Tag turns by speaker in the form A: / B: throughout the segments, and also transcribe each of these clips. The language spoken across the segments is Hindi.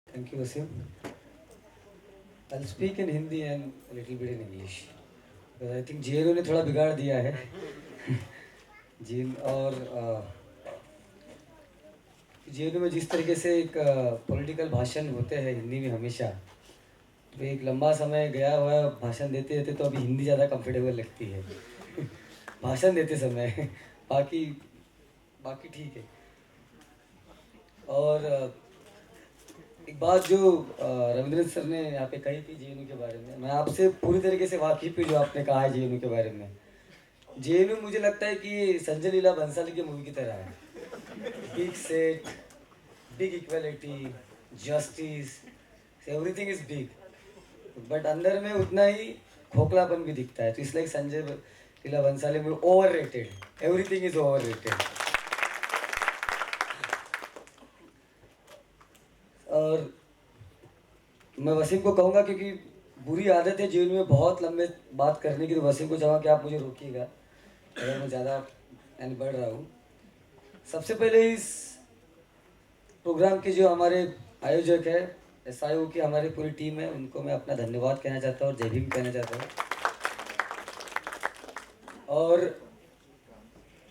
A: Thank you, Wasim. I'll speak in Hindi and a little bit in English. Because I think JNU ने थोड़ा बिगाड़ दिया है जिन और जेएनयू में जिस तरीके से एक पॉलिटिकल भाषण होते हैं हिंदी में हमेशा, तो एक लंबा समय गया हुआ भाषण देते देते तो अभी हिंदी ज़्यादा कंफर्टेबल लगती है भाषण देते समय बाकी बाकी ठीक है। और एक बात जो रविंद्र सर ने यहाँ पे कही थी जेएनयू के बारे में, मैं आपसे पूरी तरीके से वाकिफ हूँ जो आपने कहा है जेएनयू के बारे में। जेएनयू मुझे लगता है कि संजय लीला भंसाली की मूवी की तरह है, big set, big equality, justice, everything is big, but अंदर में उतना ही खोखलापन भी दिखता है। तो इसलिए संजय लीला भंसाली में over rated, everything is over rated. और मैं वसीम को कहूँगा, क्योंकि बुरी आदत है जीवन में बहुत लंबे बात करने की, तो वसीम को चाहूँगा कि आप मुझे रोकिएगा अगर मैं ज़्यादा यानी बढ़ रहा हूँ। सबसे पहले इस प्रोग्राम के जो हमारे आयोजक है एसआईओ की हमारी पूरी टीम है, उनको मैं अपना धन्यवाद कहना चाहता हूँ और जय भीम कहना चाहता हूँ। और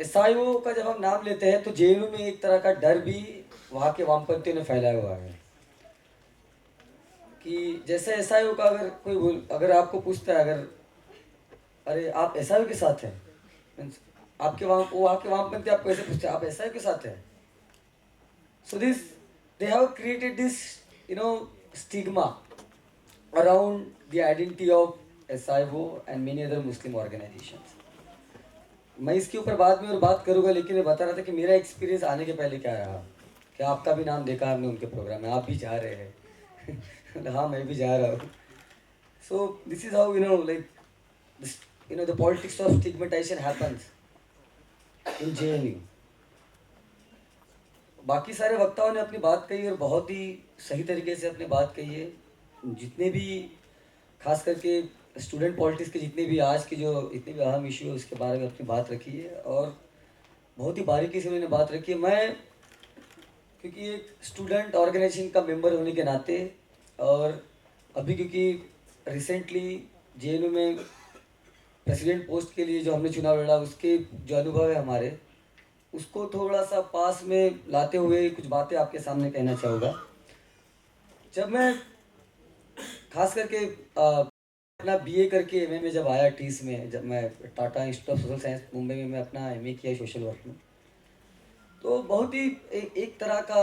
A: एसआईओ का जब हम नाम लेते हैं तो जेएनयू में एक तरह का डर भी वहाँ के वामपंथियों ने फैलाया हुआ है कि जैसे एसआईओ का अगर आपको पूछता है, अगर अरे आप एसआईओ के साथ हैं, मीन्स आपके वहाँ के वामपंथी आपको ऐसे पूछते हैं आप एसआईओ के साथ हैं। So they have created this, stigma around the identity of SIO and many other Muslim organizations. मैं इसके ऊपर बाद में और बात करूँगा, लेकिन मैं बता रहा था कि मेरा एक्सपीरियंस आने के पहले क्या रहा। क्या आपका भी नाम देखा हमने उनके प्रोग्राम में, आप भी जा रहे हैं हाँ मैं भी जा रहा हूँ। So this is how the politics of stigmatisation happens in JNU. बाकी सारे वक्ताओं ने अपनी बात कही और बहुत ही सही तरीके से अपनी बात कही है। जितने भी खास करके स्टूडेंट पॉलिटिक्स के जितने भी आज के जो इतने भी अहम इशू है उसके बारे में अपनी बात रखी है और बहुत ही बारीकी से उन्होंने बात रखी है। मैं क्योंकि एक स्टूडेंट ऑर्गेनाइजेशन का मेंबर होने के नाते, और अभी क्योंकि रिसेंटली जेएनयू में प्रेसिडेंट पोस्ट के लिए जो हमने चुनाव लड़ा, उसके जो अनुभव है हमारे, उसको थोड़ा सा पास में लाते हुए कुछ बातें आपके सामने कहना चाहूँगा। जब मैं खास करके अपना बीए करके एमए में जब आया टीस में, जब मैं Tata institute of social science Mumbai में मैं अपना एमए किया सोशल वर्क में, तो बहुत ही एक तरह का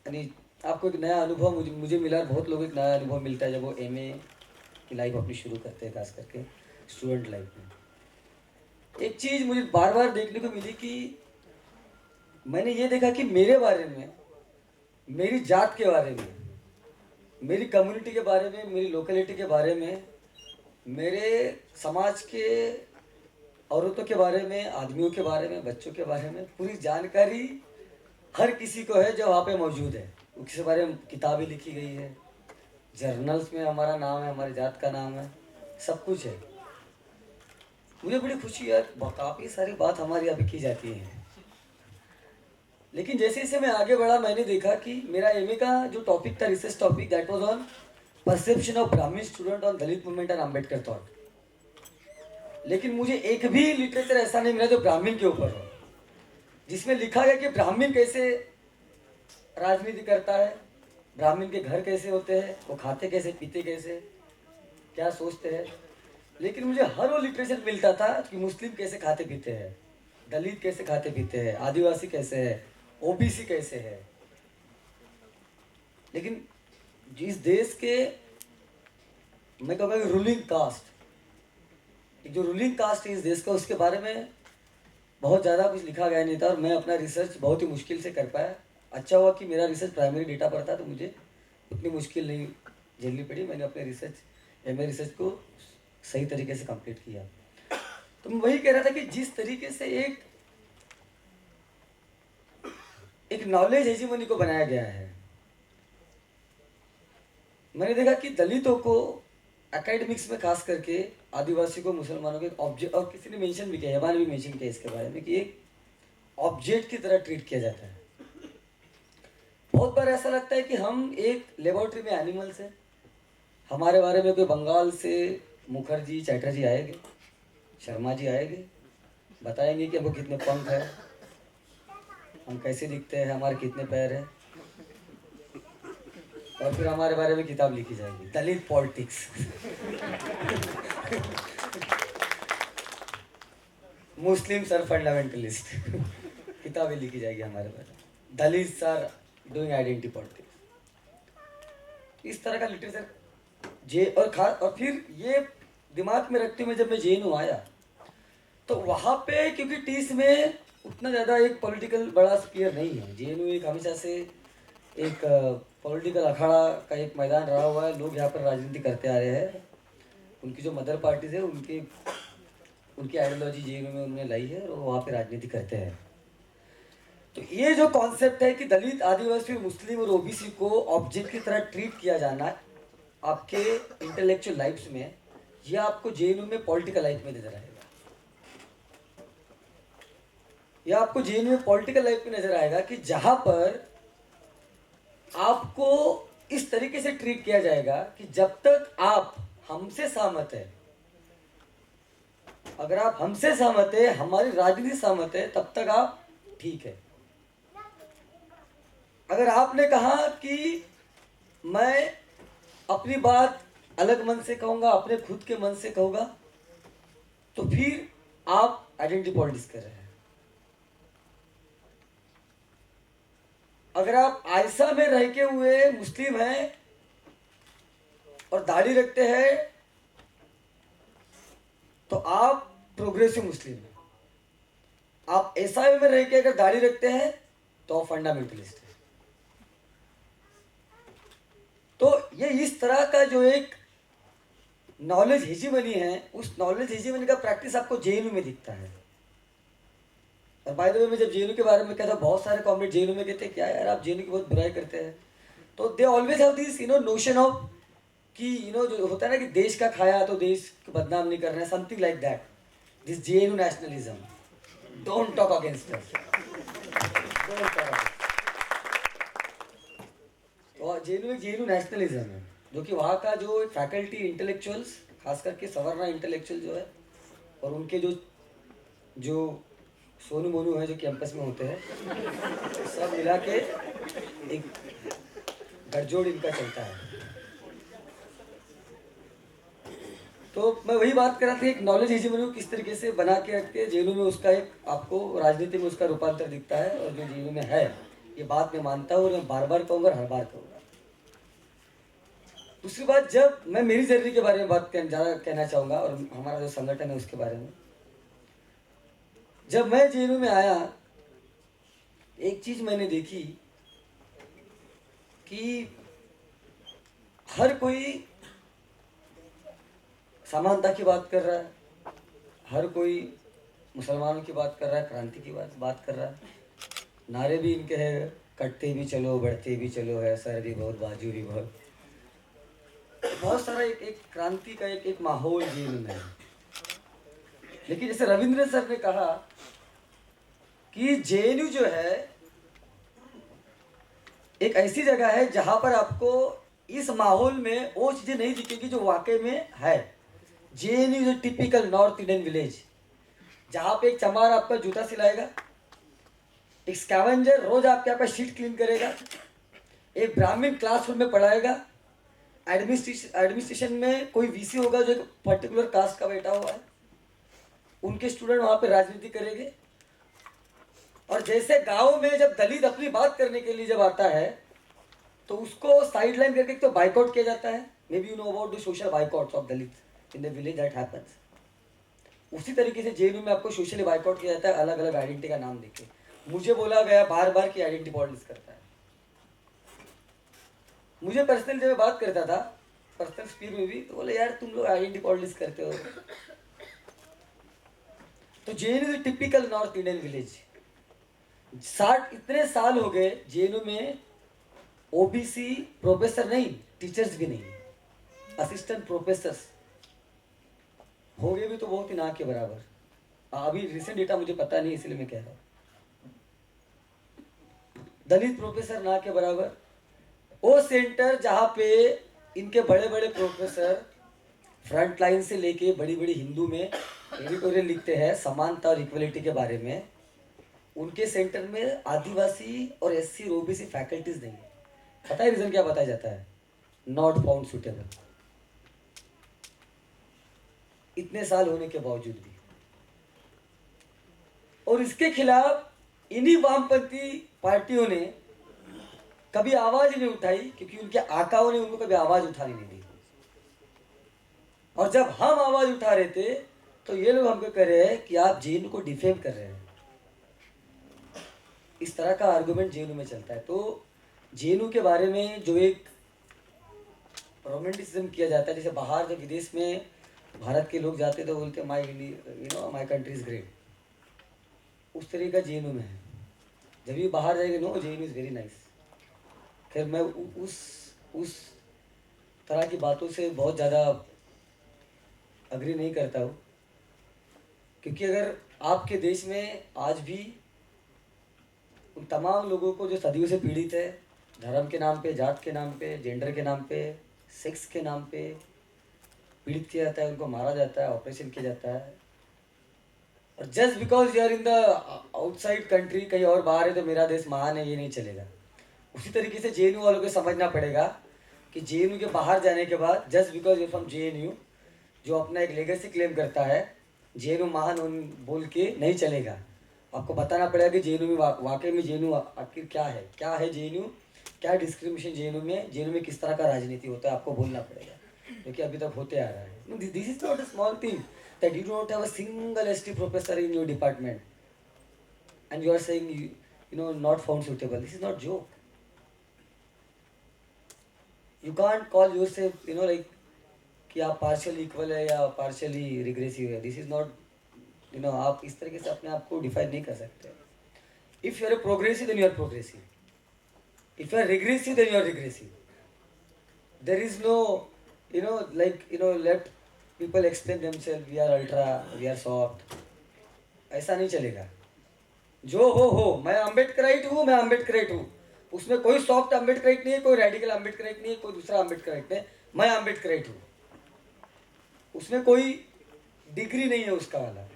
A: यानी आपको एक नया अनुभव मुझे मिला। बहुत लोगों को एक नया अनुभव मिलता है जब वो एमए की लाइफ अपनी शुरू करते हैं, खास करके स्टूडेंट लाइफ में। एक चीज़ मुझे बार बार देखने को मिली कि मैंने ये देखा कि मेरे बारे में, मेरी जात के बारे में, मेरी कम्युनिटी के बारे में, मेरी लोकेलिटी के बारे में, मेरे समाज के औरतों के बारे में, आदमियों के बारे में, बच्चों के बारे में पूरी जानकारी हर किसी को है जो वहाँ पे मौजूद है। उसके बारे में किताबें लिखी गई है, जर्नल्स में हमारा नाम है, हमारी जात का नाम है, सब कुछ है। मुझे बड़ी खुशी है, काफ़ी सारी बात हमारी अभी की जाती है। लेकिन जैसे जैसे मैं आगे बढ़ा मैंने देखा कि मेरा एमए का जो टॉपिक था, research topic, that was on perception of Brahmin student on Dalit movement and Ambedkar thought. लेकिन मुझे एक भी लिटरेचर ऐसा नहीं मिला जो ब्राह्मण के ऊपर हो, जिसमें लिखा गया कि ब्राह्मण कैसे राजनीति करता है, ब्राह्मण के घर कैसे होते हैं, वो खाते कैसे, पीते कैसे, क्या सोचते हैं। लेकिन मुझे हर वो लिटरेचर मिलता था कि मुस्लिम कैसे खाते पीते हैं, दलित कैसे खाते पीते हैं, आदिवासी कैसे है, ओबीसी कैसे है। लेकिन जिस देश के, मैं कहूँगा रूलिंग कास्ट, जो रूलिंग कास्ट है इस देश का, उसके बारे में बहुत ज़्यादा कुछ लिखा गया नहीं था और मैं अपना रिसर्च बहुत ही मुश्किल से कर पाया। अच्छा हुआ कि मेरा रिसर्च प्राइमरी डेटा पर था, तो मुझे उतनी मुश्किल नहीं झेलनी पड़ी। मैंने अपने एमए रिसर्च को सही तरीके से कंप्लीट किया। तो मैं वही कह रहा था कि जिस तरीके से एक नॉलेज हेजीमनी को बनाया गया है, मैंने देखा कि दलितों को एकेडमिक्स में, खास करके आदिवासी को, मुसलमानों के ऑब्जेक्ट, और किसी ने मेंशन भी किया, हेबा ने भी मेंशन किया इसके बारे में, कि एक ऑब्जेक्ट की तरह ट्रीट किया जाता है। बहुत बार ऐसा लगता है कि हम एक लेबोरेटरी में एनिमल्स हैं। हमारे बारे में कोई बंगाल से मुखर्जी चैटर्जी आएंगे, शर्मा जी आएंगे, बताएंगे कि हमको कितने पंख है, हम कैसे दिखते हैं, हमारे कितने पैर हैं, और फिर हमारे बारे में किताब लिखी जाएगी, Dalit politics. Muslims are fundamentalist. किताबें लिखी जाएगी हमारे बारे में, Dalits are doing identity politics. इस तरह का लिटरेचर और फिर ये दिमाग में रखते हुए जब मैं जेएनयू आया तो वहाँ पे, क्योंकि टीस में उतना ज़्यादा एक पॉलिटिकल बड़ा स्पीयर नहीं है। जेएनयू एक हमेशा से एक पॉलिटिकल अखाड़ा का एक मैदान रहा हुआ है। लोग यहाँ पर राजनीति करते आ रहे हैं। उनकी जो मदर पार्टीज है उनकी आइडियोलॉजी जेएनयू में उन्होंने लाई है और वो वहाँ पे राजनीति करते हैं। तो ये जो कॉन्सेप्ट है कि दलित, आदिवासी, मुस्लिम और ओबीसी को ऑब्जेक्ट की तरह ट्रीट किया जाना आपके इंटेलेक्चुअल लाइफ्स में, ये आपको जेएनयू में पॉलिटिकल लाइफ में नजर आएगा। यह आपको जेएनयू में पॉलिटिकल लाइफ में नजर आएगा कि जहां पर आपको इस तरीके से ट्रीट किया जाएगा कि जब तक आप हमसे सहमत है, अगर आप हमसे सहमत है, हमारी राजनीति सहमत है, तब तक आप ठीक है। अगर आपने कहा कि मैं अपनी बात अलग मन से कहूंगा, अपने खुद के मन से कहूंगा, तो फिर आप आइडेंटिटी पॉलिटिक्स कर रहे हैं। अगर आप आयशा में रह के हुए मुस्लिम हैं और दाढ़ी रखते हैं तो आप प्रोग्रेसिव मुस्लिम हैं। आप एसआई में रह के अगर दाढ़ी रखते हैं तो आप फंडामेंटलिस्ट हैं। तो ये इस तरह का जो एक नॉलेज हेजीमनी है, उस नॉलेज हेजीमनी का प्रैक्टिस आपको जेएनयू में दिखता है। और बाय द वे, मैं जब जेएनयू के बारे में कहता, बहुत सारे कॉमरेड जेएनयू में कहते हैं क्या यार आप जेएनयू की बहुत बुराई करते हैं। तो दे always have this notion of कि जो होता है ना कि देश का खाया तो देश को बदनाम नहीं करना है, something like that. This JNU nationalism, don't talk against us, don't talk. तो जेएनयू नेशनलिज्म है, जो कि वहाँ का जो फैकल्टी इंटेलेक्चुअल्स, खास करके सवर्णा इंटेलेक्चुअल जो है, और उनके जो सोनू मोनू है जो कैंपस में होते हैं, सब मिला के एक गठजोड़ इनका चलता है। तो मैं वही बात कर रहा था, एक नॉलेज हेजीमनी किस तरीके से बना के रखते हैं जेएनयू में, उसका एक आपको राजनीति में उसका रूपांतर दिखता है। और जो जेएनयू में है, ये बात मैं मानता हूँ और मैं बार बार कहूँगा, हर बार कहूँगा। दूसरी बात, जब मैं मेरी जर्नी के बारे में बात ज़्यादा कहना चाहूँगा और हमारा जो संगठन है उसके बारे में, जब मैं जेएनयू में आया, एक चीज मैंने देखी कि हर कोई समानता की बात कर रहा है, हर कोई मुसलमानों की बात कर रहा है, क्रांति की बात कर रहा है। नारे भी इनके हैं, कटते भी चलो, बढ़ते भी चलो, है सर भी बहुत, बाजू भी बहुत, बहुत सारा एक क्रांति का एक माहौल जेएनयू में है। लेकिन जैसे रविंद्र सर ने कहा कि जेएनयू जो है एक ऐसी जगह है जहां पर आपको इस माहौल में वो चीजें नहीं दिखेगी जो वाकई में है। JNU is typical north Indian village, जहां पे एक चमार आपका जूता सिलाएगा, एक स्कैवेंजर रोज आपके यहाँ शीट क्लीन करेगा, एक ब्राह्मण क्लासरूम में पढ़ाएगा, एडमिनिस्ट्रेशन में कोई वीसी होगा जो एक पर्टिकुलर कास्ट का बैठा हुआ है, उनके स्टूडेंट वहां पे राजनीति करेंगे। और जैसे गांव में जब दलित अपनी बात करने के लिए जब आता है तो उसको साइडलाइन करके तो बाइकआउट किया जाता है। Maybe you know about the social boycotts of Dalit in the village that happens. उसी तरीके से जेएनयू में आपको सोशली बाइकआउट किया जाता है, अलग अलग आइडेंटिटी का नाम देके। मुझे बोला गया बार बार कि आइडेंटिटी पॉलिटिक्स करता है। मुझे पर्सनली जब मैं बात करता था, पर्सनल स्पीच में भी, तो बोले यार तुम लोग आइडेंटिटी पॉलिटिक्स करते हो। तो JNU typical north Indian village, 60 इतने साल हो गए जेएनयू में ओबीसी प्रोफेसर नहीं, टीचर्स भी नहीं, असिस्टेंट प्रोफेसर्स हो गए भी तो बहुत ही ना के बराबर। अभी रिसेंट डेटा मुझे पता नहीं, इसलिए मैं कह रहा हूँ। दलित प्रोफेसर ना के बराबर। वो सेंटर जहाँ पे इनके बड़े बड़े प्रोफेसर फ्रंट लाइन से लेके बड़ी बड़ी हिंदू में एडिटोरियल लिखते हैं समानता और इक्वलिटी के बारे में, उनके सेंटर में आदिवासी और एससी और ओबीसी फैकल्टीज नहीं है। पता है रीजन क्या बताया जाता है? Not found suitable. इतने साल होने के बावजूद भी। और इसके खिलाफ इन्हीं वामपंथी पार्टियों ने कभी आवाज नहीं उठाई, क्योंकि उनके आकाओं ने उनको कभी आवाज उठाने नहीं दी। और जब हम आवाज उठा रहे थे तो ये लोग हमको कह रहे हैं कि आप जेएनयू को डिफेम कर रहे हैं। इस तरह का आर्गुमेंट जेएनयू में चलता है। तो जेएनयू के बारे में जो एक रोमांटिसिज्म किया जाता है, जैसे बाहर जब विदेश में भारत के लोग जाते तो बोलते माई माई कंट्री इज ग्रेट, उस तरीके का जेएनयू में है। जब ये बाहर जाएंगे no JNU is very nice. खैर मैं उस तरह की बातों से बहुत ज़्यादा अग्री नहीं करता हूँ, क्योंकि अगर आपके देश में आज भी उन तमाम लोगों को जो सदियों से पीड़ित है, धर्म के नाम पे, जात के नाम पे, जेंडर के नाम पे, सेक्स के नाम पे पीड़ित किया जाता है, उनको मारा जाता है, ऑपरेशन किया जाता है, और just because you are in the outside country, कहीं और बाहर है तो मेरा देश महान है, ये नहीं चलेगा। उसी तरीके से जेएनयू वालों को समझना पड़ेगा कि जेएनयू के बाहर जाने के बाद just because you from JNU, जो अपना एक लेगेसी क्लेम करता है, जेएनयू महान बोल के नहीं चलेगा। आपको बताना पड़ेगा कि जेएनयू में वाकई में जेएनयू आखिर क्या है जेएनयू, क्या डिस्क्रिमिनेशन जेएनयू में किस तरह का राजनीति होता है, आपको बोलना पड़ेगा, क्योंकि अभी तक होते आ रहा है। This is not a small thing that you don't have a single ST professor in your department and you are saying not found suitable. This is not joke. You can't call yourself like कि आप पार्शियली इक्वल है या पार्शियली रिग्रेसिव है। दिस इज नॉट आप इस तरीके से अपने आप को डिफाइन नहीं कर सकते। If you are progressive then you are progressive, if you are regressive then you are regressive. There is no let people explain themselves, we are ultra, we are soft, ऐसा नहीं चलेगा। जो हो मैं अम्बेडकराइट हूँ, मैं अम्बेडकराइट हूँ, उसमें कोई सॉफ्ट अम्बेडकराइट नहीं है, कोई रेडिकल अम्बेडकराइट नहीं है, कोई दूसरा अम्बेडकराइट नहीं, मैं अम्बेडकराइट हूँ। उसमें कोई डिग्री नहीं है उसका वाला।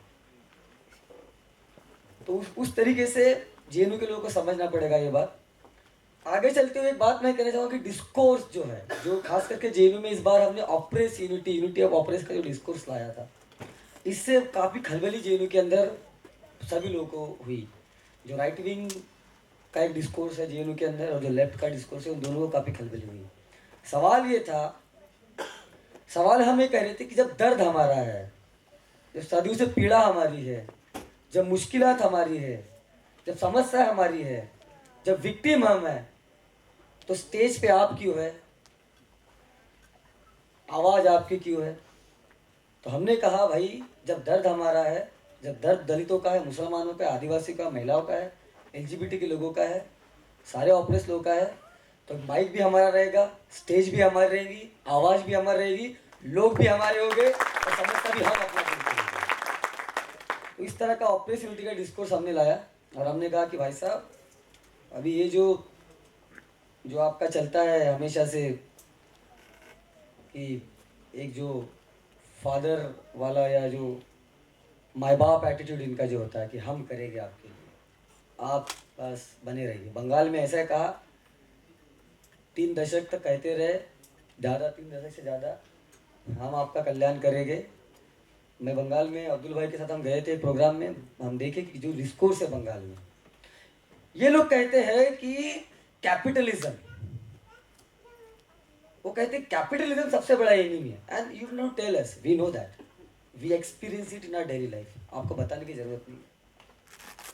A: तो उस तरीके से जेएनयू के लोगों को समझना पड़ेगा ये बात। आगे चलते हुए एक बात मैं कहना चाहूँगा कि डिस्कोर्स जो है, जो खास करके जेएनयू में इस बार हमने ऑपरेस यूनिटी ऑफ ऑपरेस का जो डिस्कोर्स लाया था, इससे काफ़ी खलबली जेएनयू के अंदर सभी लोगों को हुई। जो राइट विंग का एक डिस्कोर्स है जेएनयू के अंदर और जो लेफ्ट का डिस्कोर्स है, उन दोनों को काफ़ी खलबली हुई। सवाल हम ये कह रहे थे कि जब दर्द हमारा है, जब सदियों से पीड़ा हमारी है, जब मुश्किलात हमारी है, जब समस्या हमारी है, जब विक्टिम हम है, तो स्टेज पे आप क्यों है, आवाज आपकी क्यों है? तो हमने कहा भाई जब दर्द हमारा है, जब दर्द दलितों का है, मुसलमानों का, आदिवासी का, महिलाओं का है, एलजीबीटी के लोगों का है, सारे ऑपरेस लोगों का है, तो माइक भी हमारा रहेगा, स्टेज भी हमारी रहेगी, आवाज भी हमारी रहेगी, लोग भी हमारे होंगे और समस्या भी हम अपना करेंगे। तो इस तरह का ऑपरेस यूनिटी का डिस्कोर्स हमने लाया और हमने कहा कि भाई साहब अभी ये जो आपका चलता है हमेशा से कि एक जो फादर वाला या जो माई बाप एटीट्यूड इनका जो होता है कि हम करेंगे आपके लिए, आप बस बने रहिए। बंगाल में ऐसा कहा, 3 दशक तक कहते रहे, ज़्यादा 3 दशक से ज़्यादा, हम आपका कल्याण करेंगे। मैं बंगाल में अब्दुल भाई के साथ हम गए थे प्रोग्राम में, हम देखे कि जो डिस्कोर्स है बंगाल में, ये लोग कहते हैं कि कैपिटलिज्म, वो कहते हैं कैपिटलिज्म सबसे बड़ा एनिमी है। And you know tell us, we know that, we experience it in our daily life, आपको बताने की जरूरत नहीं।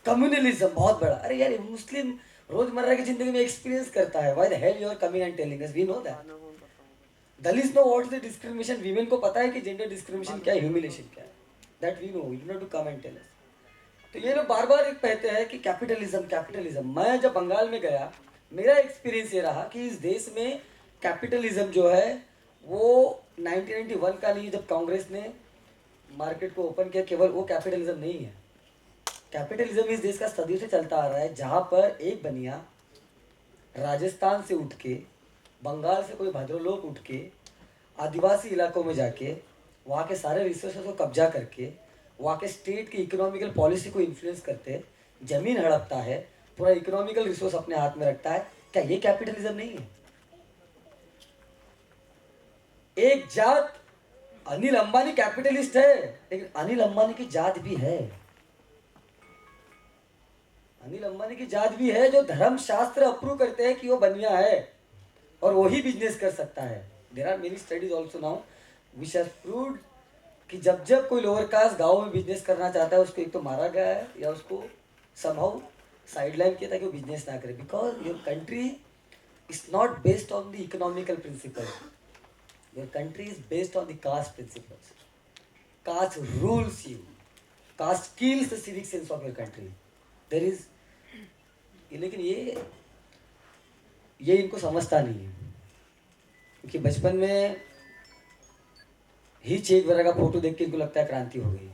A: कम्युनलिज्म बहुत बड़ा, अरे यार मुस्लिम रोजमर्रा की जिंदगी में एक्सपीरियंस करता है, why the hell you are coming and telling us, we know that. Dalit know what is the discrimination, women को पता है कि जेंडर डिस्क्रिमिनेशन क्या है, ह्यूमिलेशन क्या है, that we know, you know to come and tell us. तो ये लोग बार बार एक कहते हैं कि कैपिटलिज्म। मैं जब बंगाल में गया, मेरा एक्सपीरियंस ये रहा कि इस देश में कैपिटलिज्म जो है वो 1991 का नहीं, जब कांग्रेस ने मार्केट को ओपन किया, केवल वो कैपिटलिज्म नहीं है। कैपिटलिज्म इस देश का सदियों से चलता आ रहा है, जहाँ पर एक बनिया राजस्थान से उठ के, बंगाल से कोई भद्रलोक उठ के आदिवासी इलाकों में जाके वहाँ के सारे रिसोर्सेज को कब्जा करके वहाँ के स्टेट की इकोनॉमिकल पॉलिसी को इन्फ्लुएंस करते, जमीन हड़पता है, पूरा इकोनॉमिकल रिसोर्स अपने हाथ में रखता है, क्या ये कैपिटलिज्म नहीं है? एक जात, अनिल अंबानी कैपिटलिस्ट है, लेकिन अनिल अंबानी की जात भी है, अनिल अंबानी की जात भी है जो धर्म शास्त्र अप्रूव करते हैं कि वो बनिया है और वही बिजनेस कर सकता है। There are many studies also now which have proved कि जब जब कोई लोअर कास्ट गाँव में बिजनेस करना चाहता है उसको एक तो मारा गया है या उसको समहाउ साइडलाइन किया ताकि वो बिजनेस ना करे, because your country is not based on the economical principle, your country is based on the caste principles. Caste rules you, caste kills the civic sense of your country. There is, लेकिन ये इनको समझता नहीं है, क्योंकि बचपन में ही चेक वगैरह का फोटो देख के इनको लगता है क्रांति हो गई।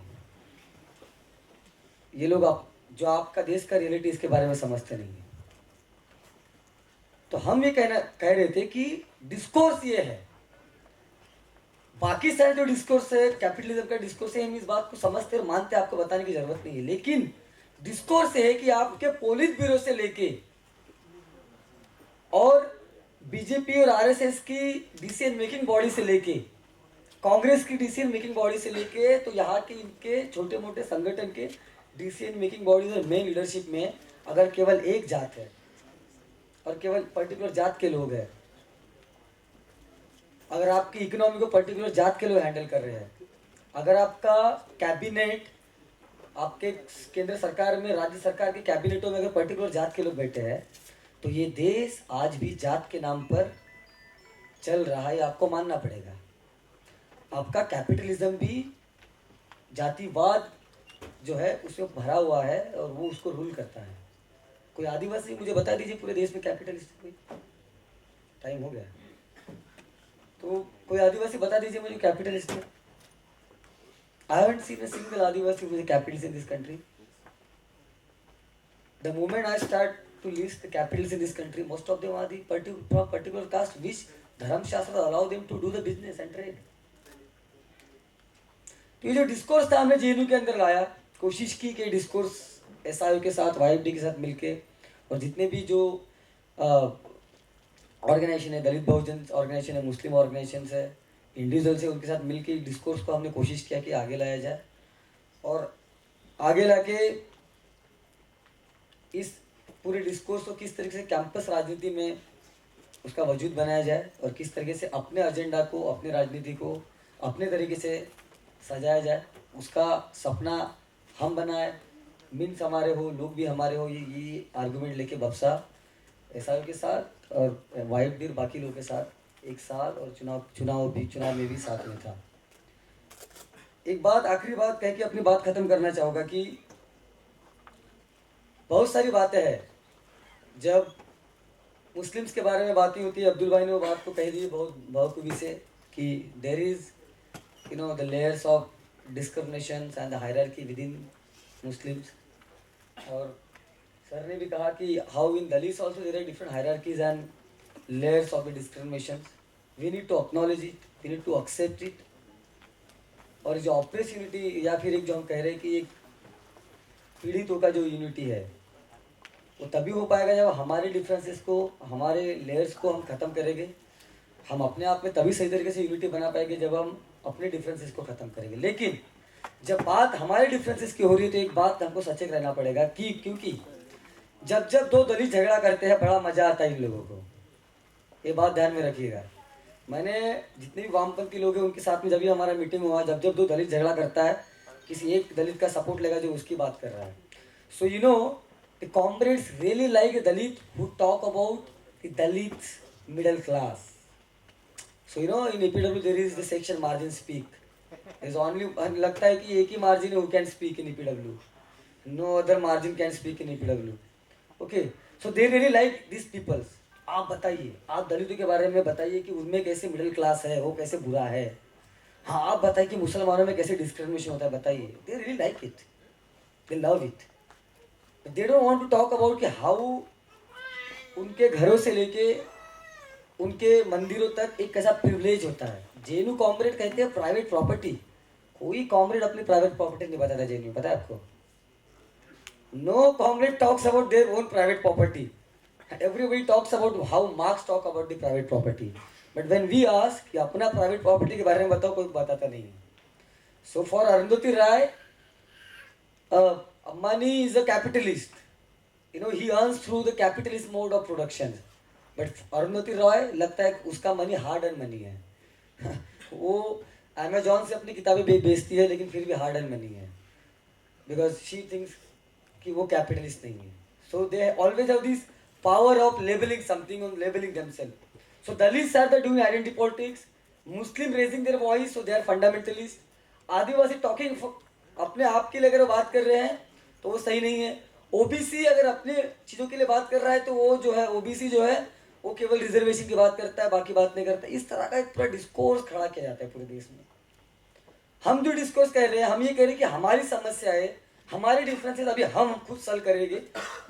A: ये लोग जो आपका देश का रियलिटी इसके बारे में समझते नहीं है। तो हम ये कह रहे थे कि डिस्कोर्स ये है, बाकी सारे जो डिस्कोर्स है कैपिटलिज्म का डिस्कोर्स है, हम इस बात को समझते और मानते, आपको बताने की जरूरत नहीं है। लेकिन डिस्कोर्स है कि आपके पोलित ब्यूरो से लेके और बीजेपी और आरएसएस की डिसीजन मेकिंग बॉडी से लेके, कांग्रेस की डिसीजन मेकिंग बॉडी से लेके, तो यहाँ के इनके छोटे मोटे संगठन के डिसीजन मेकिंग बॉडीज और मेन लीडरशिप में अगर केवल एक जात है और केवल पर्टिकुलर जात के लोग हैं, अगर आपकी इकोनॉमी को पर्टिकुलर जात के लोग हैंडल कर रहे हैं, अगर आपका कैबिनेट, आपके केंद्र सरकार में, राज्य सरकार के कैबिनेटों में अगर पर्टिकुलर जात के लोग बैठे हैं, तो ये देश आज भी जात के नाम पर चल रहा है, आपको मानना पड़ेगा। आपका कैपिटलिज्म भी जातिवाद जो है उसमें भरा हुआ है और वो उसको रूल करता है। कोई आदिवासी मुझे बता दीजिए पूरे देश में कैपिटलिस्ट कोई? टाइम हो गया, तो कोई आदिवासी बता दीजिए मुझे कैपिटलिस्ट है। I haven't seen a single Adivasi who is a capitalist in this country. The moment I start to list the capitalists in this country, most of them are the from particular caste which धर्म शास्त्र allow them to do the business and trade. तो ये जो डिस्कोर्स था हमने जेएनयू के अंदर लाया, कोशिश की कि डिस्कोर्स एसआईओ के साथ, वाईएफडी के साथ मिलके और जितने भी जो ऑर्गेनाइजेशन है, दलित बहुजन ऑर्गेनाइजेशन है, मुस्लिम ऑर्गेनाइजेशन है, इंडिविजुअल्स है, उनके साथ मिलके डिस्कोर्स को हमने कोशिश किया कि आगे लाया जाए और आगे लाके इस पूरे डिस्कोर्स को किस तरीके से कैंपस राजनीति में उसका वजूद बनाया जाए और किस तरीके से अपने एजेंडा को, अपने राजनीति को अपने तरीके से सजाया जाए, उसका सपना हम बनाए, मीन्स हमारे हो, लोग भी हमारे हो, ये आर्गूमेंट लेके बक्सा एसआईओ के साथ और वाईएफडी बाकी लोगों के साथ एक साल और चुनाव में भी साथ में था। एक बात, आखिरी बात कह के अपनी बात खत्म करना चाहूँगा कि बहुत सारी बातें हैं, जब मुस्लिम्स के बारे में बातें होती है, अब्दुल भाई ने वो बात को कह दी बहुत बखूबी से कि there is the layers of discrimination and the hierarchy within Muslims. और सर ने भी कहा कि how in Dalits also there are different hierarchies and layers of the discrimination, we need to acknowledge it, we need to accept it. और जो ऑपरेस यूनिटी या फिर एक जो हम कह रहे हैं कि एक पीड़ितों का जो यूनिटी है वो तभी हो पाएगा जब हमारे डिफरेंसेस को, हमारे लेयर्स को हम ख़त्म करेंगे। हम अपने आप में तभी सही तरीके से यूनिटी बना पाएंगे जब हम अपने डिफरेंसेस को ख़त्म करेंगे। लेकिन जब बात हमारे डिफरेंसेस की हो रही है तो एक बात हमको सचेत रहना पड़ेगा कि क्योंकि जब जब दो दलित झगड़ा करते हैं बड़ा मज़ा आता है इन लोगों को, ये बात ध्यान में रखिएगा। मैंने जितने भी वामपंथी लोग हैं उनके साथ में जब भी हमारा मीटिंग हुआ, जब जब दो दलित झगड़ा करता है किसी एक दलित का सपोर्ट लेगा जो उसकी बात कर रहा है। So you know the comrades really like a Dalit who talk about the Dalit middle class. So you know in EPW there is the section margin speak. There is only लगता है कि एक ही margin who can speak in EPW. No other margin can speak in EPW. Okay, so they really like these people. आप बताइए, आप दलितों के बारे में बताइए कि उनमें कैसे मिडिल क्लास है, वो कैसे बुरा है। हाँ, आप बताइए कि मुसलमानों में कैसे डिस्क्रिमिनेशन होता है, बताइए। They really like it. They love it. They don't want to talk about कि how उनके घरों से लेके उनके मंदिरों तक एक कैसा प्रिविलेज होता है। जेएनयू कॉमरेड कहते हैं प्राइवेट प्रॉपर्टी। कोई कॉमरेड अपनी प्राइवेट प्रॉपर्टी नहीं बताता जेएनयू, पता है आपको? No comrade talks about their own private property. Everybody talks about how Marx talk about the private property, but when we ask कि अपना private property के बारे में बताओ, कोई बताता नहीं है। So for Arundhati Roy, Ambani is a capitalist. You know, he earns through the capitalist mode of production. But Arundhati Roy लगता है कि उसका मनी हार्ड अर्न मनी है। वो अमेजोन से अपनी किताबें बेचती है, लेकिन फिर भी हार्ड अर्न मनी है, बिकॉज शी थिंक्स कि वो कैपिटलिस्ट नहीं है। So they always have this power of labeling something or labeling themselves. So Dalits are the doing identity politics, Muslim raising their voice, so they are fundamentalists. Adivasi talking अपने आप के लिए अगर वो बात कर रहे हैं तो वो सही नहीं है। ओबीसी अगर अपने चीज़ों के लिए बात कर रहा है तो वो जो है ओबीसी जो है वो केवल रिजर्वेशन की बात करता है, बाकी बात नहीं करता। इस तरह का एक पूरा डिस्कोर्स खड़ा किया जाता है पूरे देश में। हम जो डिस्कोर्स कह रहे हैं, हम ये कह रहे हैं कि हमारी समस्या है, हमारे डिफरेंसेस अभी हम खुद सॉल्व करेंगे,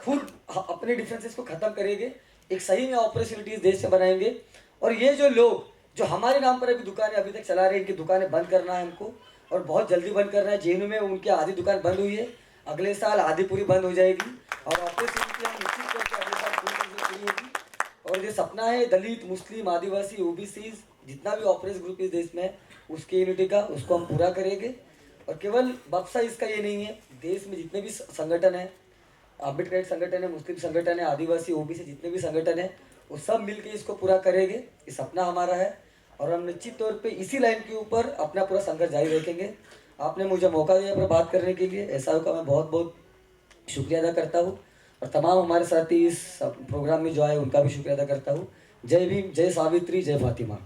A: खुद अपने डिफरेंसेस को खत्म करेंगे, एक सही में अपॉर्चुनिटीज देश में बनाएंगे। और ये जो लोग जो हमारे नाम पर अभी दुकानें अभी तक चला रहे हैं, इनकी दुकानें बंद करना है हमको, और बहुत जल्दी बंद करना है। जेएनयू में उनकी आधी दुकान बंद हुई है, अगले साल आधी पूरी बंद हो जाएगी, और अपॉर्चुनिटी हम निश्चित तौर पर अगले साल पूरी होगी। और ये सपना है दलित, मुस्लिम, आदिवासी, ओबीसी, जितना भी ऑपरेस ग्रुप इस देश में है, उसके यूनिटी का, उसको हम पूरा करेंगे। और केवल बक्सा इसका ये नहीं है, देश में जितने भी संगठन हैं, अम्बेडकर संगठन है, मुस्लिम संगठन है, आदिवासी ओबीसी जितने भी संगठन है, वो सब मिलके इसको पूरा करेंगे। ये सपना हमारा है, और हम निश्चित तौर पे इसी लाइन के ऊपर अपना पूरा संघर्ष जारी रखेंगे। आपने मुझे मौका दिया पर बात करने के लिए, ऐसा का मैं बहुत बहुत शुक्रिया अदा करता हूँ। और तमाम हमारे साथी इस प्रोग्राम में जो आए उनका भी शुक्रिया अदा करता हूँ। जय भीम, जय सावित्री, जय फातिमा।